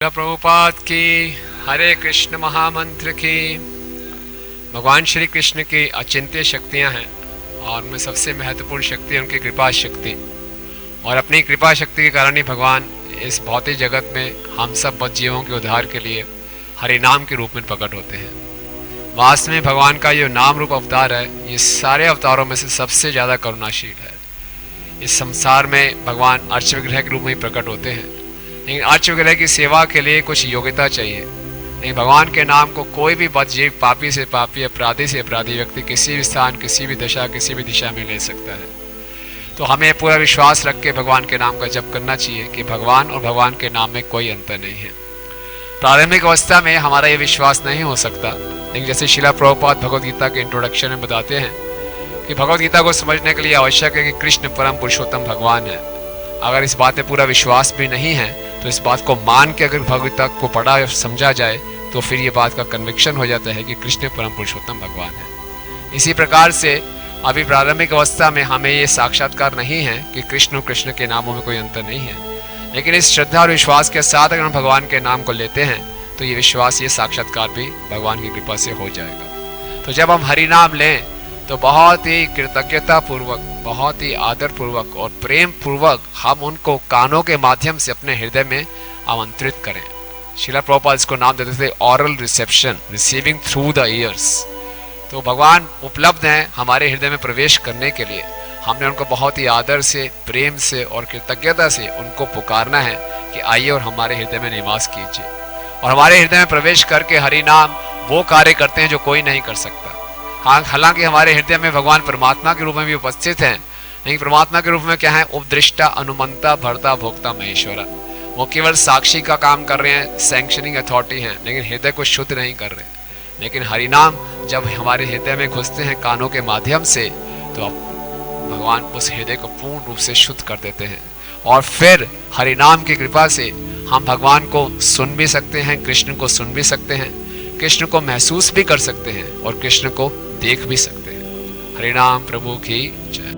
प्रभुपाद की, हरे कृष्ण महामंत्र की। भगवान श्री कृष्ण की अचिंत्य शक्तियां हैं और उनमें सबसे महत्वपूर्ण शक्ति है उनकी कृपा शक्ति। और अपनी कृपा शक्ति के कारण ही भगवान इस भौतिक जगत में हम सब बद जीवों के उद्धार के लिए हरि नाम के रूप में प्रकट होते हैं। वास्तव में भगवान का ये नाम रूप अवतार है, ये सारे अवतारों में से सबसे ज़्यादा करुणाशील है। इस संसार में भगवान अर्च विग्रह के रूप में ही प्रकट होते हैं, लेकिन अर्च विग्रह की सेवा के लिए कुछ योग्यता चाहिए। नहीं, भगवान के नाम को कोई भी बदजीव, पापी से पापी, अपराधी से अपराधी व्यक्ति किसी भी स्थान, किसी भी दशा, किसी भी दिशा में ले सकता है। तो हमें पूरा विश्वास रख के भगवान के नाम का जप करना चाहिए कि भगवान और भगवान के नाम में कोई अंतर नहीं है। प्रारंभिक अवस्था में हमारा ये विश्वास नहीं हो सकता, लेकिन जैसे श्रील प्रभुपाद भगवद गीता के इंट्रोडक्शन में बताते हैं कि भगवद गीता को समझने के लिए आवश्यक है कि कृष्ण परम पुरुषोत्तम भगवान है। अगर इस बात में पूरा विश्वास भी नहीं है तो इस बात को मान के अगर भगवद गीता को पढ़ा और समझा जाए तो फिर ये बात का कन्विक्शन हो जाता है कि कृष्ण परम पुरुषोत्तम भगवान है। इसी प्रकार से अभी प्रारंभिक अवस्था में हमें ये साक्षात्कार नहीं है कि कृष्ण के नामों में कोई अंतर नहीं है, लेकिन इस श्रद्धा और विश्वास के साथ अगर हम भगवान के नाम को लेते हैं तो ये विश्वास, ये साक्षात्कार भी भगवान की कृपा से हो जाएगा। तो जब हम हरि नाम लें तो बहुत ही कृतज्ञता पूर्वक, बहुत ही आदर पूर्वक और प्रेम पूर्वक हम उनको कानों के माध्यम से अपने हृदय में आमंत्रित करें। श्रील प्रभुपाद इसको नाम देते थे aural reception, receiving through the ears. तो भगवान उपलब्ध हैं हमारे हृदय में प्रवेश करने के लिए। हमने उनको बहुत ही आदर से, प्रेम से और कृतज्ञता से उनको पुकारना है कि आइए और हमारे हृदय में निवास कीजिए। और हमारे हृदय में प्रवेश करके हरि नाम वो कार्य करते हैं जो कोई नहीं कर सकता। हाँ, हालांकि हमारे हृदय में भगवान परमात्मा के रूप में भी उपस्थित हैं, लेकिन परमात्मा के रूप में क्या है? उपदृष्टा, अनुमंता, भर्ता, भोक्ता, महेश्वरा। वो केवल साक्षी का काम कर रहे हैं, सैंक्शनिंग अथॉरिटी हैं, लेकिन हृदय को शुद्ध नहीं कर रहे। लेकिन हरिनाम जब हमारे हृदय में घुसते हैं कानों के माध्यम से तो भगवान उस हृदय को पूर्ण रूप से शुद्ध कर देते हैं। और फिर हरिनाम की कृपा से हम भगवान को सुन भी सकते हैं, कृष्ण को सुन भी सकते हैं, कृष्ण को महसूस भी कर सकते हैं और कृष्ण को देख भी सकते हैं। हरिनाम प्रभु की जय।